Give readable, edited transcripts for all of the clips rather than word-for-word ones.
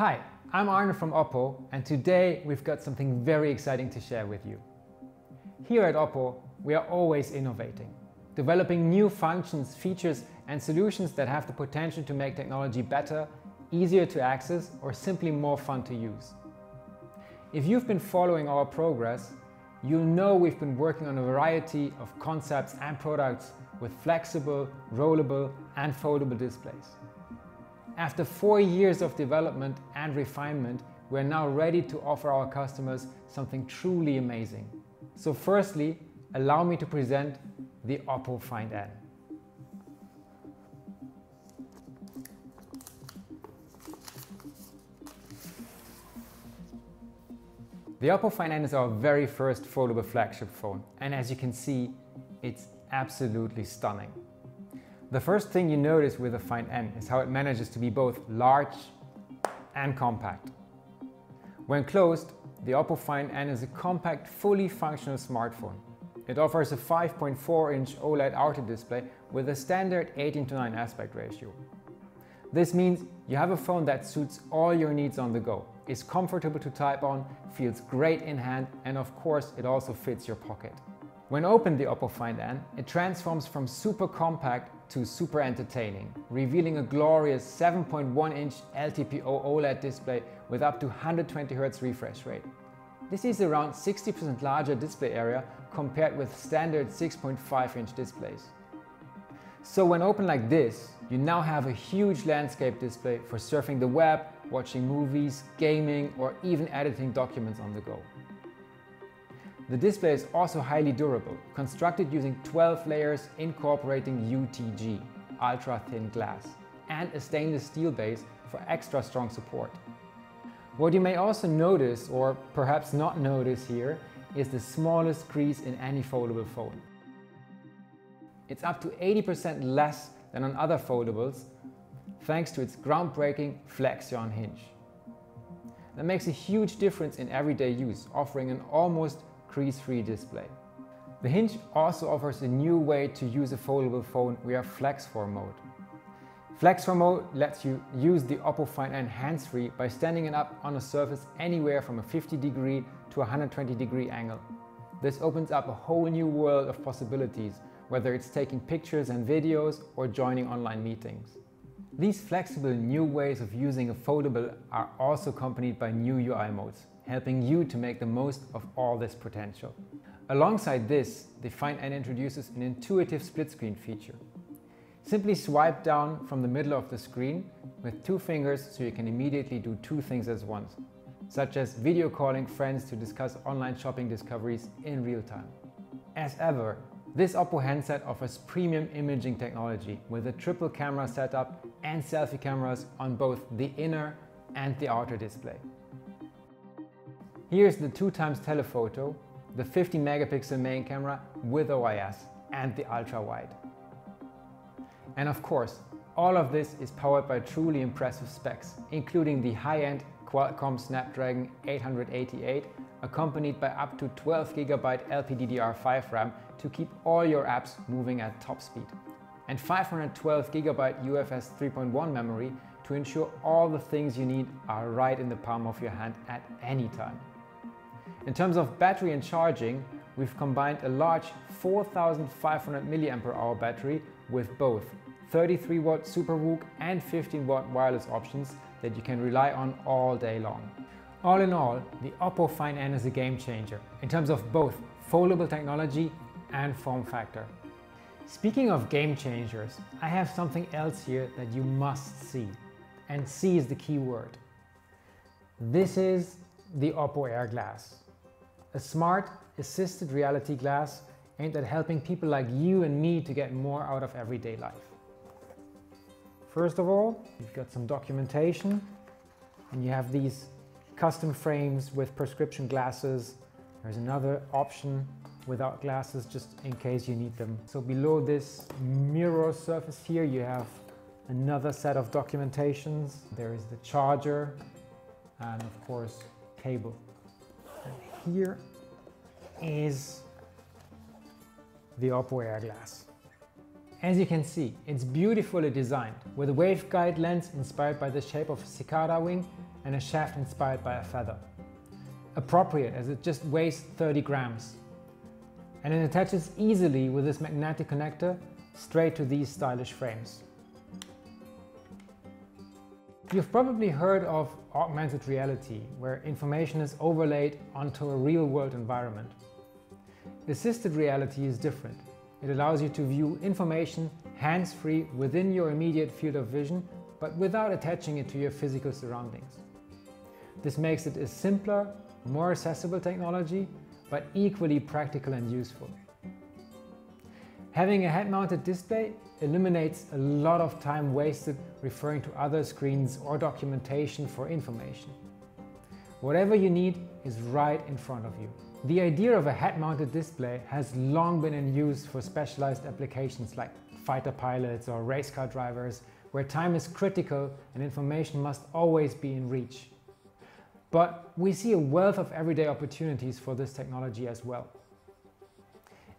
Hi, I'm Arne from Oppo, and today we've got something very exciting to share with you. Here at Oppo, we are always innovating, developing new functions, features and solutions that have the potential to make technology better, easier to access or simply more fun to use. If you've been following our progress, you'll know we've been working on a variety of concepts and products with flexible, rollable and foldable displays. After 4 years of development and refinement, we're now ready to offer our customers something truly amazing. So firstly, allow me to present the OPPO Find N. The OPPO Find N is our very first foldable flagship phone, and as you can see, it's absolutely stunning. The first thing you notice with the Find N is how it manages to be both large and compact. When closed, the OPPO Find N is a compact, fully functional smartphone. It offers a 5.4-inch OLED outer display with a standard 18:9 aspect ratio. This means you have a phone that suits all your needs on the go, is comfortable to type on, feels great in hand, and of course it also fits your pocket. When opened the OPPO Find N, it transforms from super compact to super entertaining, revealing a glorious 7.1-inch LTPO OLED display with up to 120 Hz refresh rate. This is around 60% larger display area compared with standard 6.5-inch displays. So when open like this, you now have a huge landscape display for surfing the web, watching movies, gaming, or even editing documents on the go. The display is also highly durable, constructed using 12 layers incorporating UTG, ultra-thin glass, and a stainless steel base for extra strong support. What you may also notice, or perhaps not notice here, is the smallest crease in any foldable phone. It's up to 80% less than on other foldables, thanks to its groundbreaking Flexion hinge. That makes a huge difference in everyday use, offering an almost crease-free display. The hinge also offers a new way to use a foldable phone via Flex 4 mode. Flex 4 mode lets you use the OPPO Find N hands-free by standing it up on a surface anywhere from a 50° to a 120° angle. This opens up a whole new world of possibilities, whether it's taking pictures and videos or joining online meetings. These flexible new ways of using a foldable are also accompanied by new UI modes, helping you to make the most of all this potential. Alongside this, the Find N introduces an intuitive split screen feature. Simply swipe down from the middle of the screen with 2 fingers so you can immediately do 2 things at once, such as video calling friends to discuss online shopping discoveries in real time. As ever, this Oppo handset offers premium imaging technology with a triple camera setup and selfie cameras on both the inner and the outer display. Here's the 2x telephoto, the 50 megapixel main camera with OIS and the ultra wide. And of course, all of this is powered by truly impressive specs, including the high-end Qualcomm Snapdragon 888, accompanied by up to 12 GB LPDDR5 RAM to keep all your apps moving at top speed, and 512 GB UFS 3.1 memory to ensure all the things you need are right in the palm of your hand at any time. In terms of battery and charging, we've combined a large 4500 mAh battery with both 33-watt SuperVOOC and 15-watt wireless options that you can rely on all day long. All in all, the OPPO Find N is a game changer in terms of both foldable technology and form factor. Speaking of game changers, I have something else here that you must see, and see is the key word. This is the OPPO Air Glass, a smart assisted reality glass aimed at helping people like you and me to get more out of everyday life. First of all, you've got some documentation, and you have these custom frames with prescription glasses. There's another option without glasses just in case you need them. So below this mirror surface here, you have another set of documentations. There is the charger and of course cable. And here is the OPPO Air Glass. As you can see, it's beautifully designed with a waveguide lens inspired by the shape of a cicada wing and a shaft inspired by a feather. Appropriate, as it just weighs 30 grams. And it attaches easily with this magnetic connector straight to these stylish frames. You've probably heard of augmented reality, where information is overlaid onto a real-world environment. Assisted reality is different. It allows you to view information hands-free within your immediate field of vision, but without attaching it to your physical surroundings. This makes it a simpler, more accessible technology, but equally practical and useful. Having a head-mounted display eliminates a lot of time wasted referring to other screens or documentation for information. Whatever you need is right in front of you. The idea of a head-mounted display has long been in use for specialized applications like fighter pilots or race car drivers, where time is critical and information must always be in reach. But we see a wealth of everyday opportunities for this technology as well.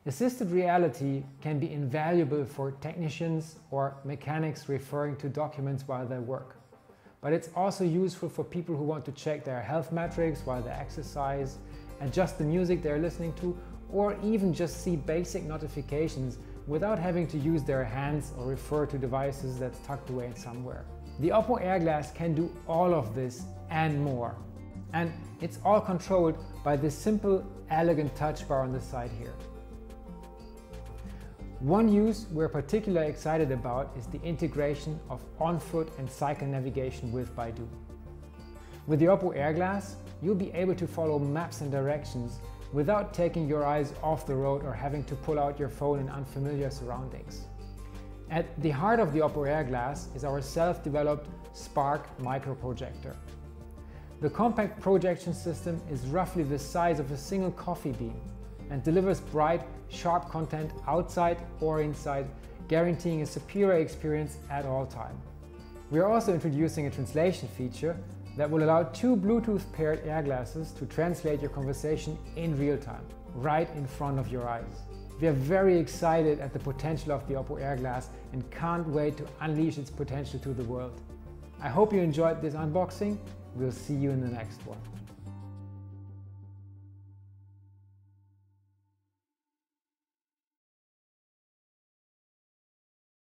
Assisted reality can be invaluable for technicians or mechanics referring to documents while they work. But it's also useful for people who want to check their health metrics while they exercise, adjust the music they're listening to, or even just see basic notifications without having to use their hands or refer to devices that's tucked away somewhere. The Oppo Air Glass can do all of this and more. And it's all controlled by this simple, elegant touch bar on the side here. One use we're particularly excited about is the integration of on-foot and cycle navigation with Baidu. With the Oppo Air Glass, you'll be able to follow maps and directions without taking your eyes off the road or having to pull out your phone in unfamiliar surroundings. At the heart of the Oppo Air Glass is our self-developed Spark microprojector. The compact projection system is roughly the size of a single coffee bean and delivers bright, sharp content outside or inside, guaranteeing a superior experience at all times. We are also introducing a translation feature that will allow two Bluetooth-paired air glasses to translate your conversation in real time, right in front of your eyes. We are very excited at the potential of the Oppo Air Glass and can't wait to unleash its potential to the world. I hope you enjoyed this unboxing. We'll see you in the next one.